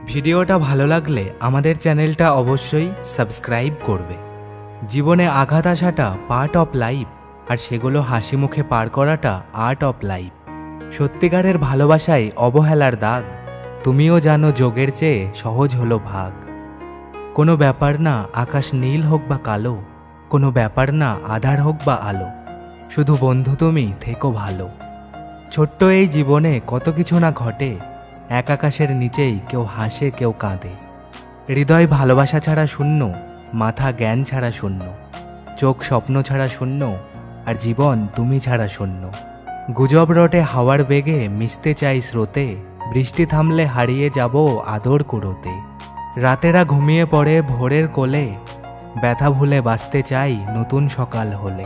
ভিডিওটা ভালো লাগলে আমাদের চ্যানেলটা অবশ্যই সাবস্ক্রাইব করবে। জীবনে আঘাত আসাটা পার্ট অফ লাইফ, আর সেগুলো হাসি মুখে পার করাটা আর্ট অফ লাইফ। সত্যিকারের ভালোবাসায় অবহেলার দাগ, তুমিও জানো যোগের চেয়ে সহজ হলো ভাগ। কোনো ব্যাপার না আকাশ নীল হোক বা কালো, কোনো ব্যাপার না আধার হোক বা আলো, শুধু বন্ধু তুমি থেকো ভালো। ছোট্ট এই জীবনে কত কিছু না ঘটে, এক আকাশের নিচেই কেউ হাসে কেউ কাঁদে। হৃদয় ভালোবাসা ছাড়া শূন্য, মাথা জ্ঞান ছাড়া শূন্য, চোখ স্বপ্ন ছাড়া শূন্য, আর জীবন তুমি ছাড়া শূন্য। গুজব রটে হাওয়ার বেগে, মিশতে চাই স্রোতে, বৃষ্টি থামলে হারিয়ে যাব আদর কুড়োতে। রাতেরা ঘুমিয়ে পড়ে ভোরের কোলে, ব্যথা ভুলে বাঁচতে চাই নতুন সকাল হলে।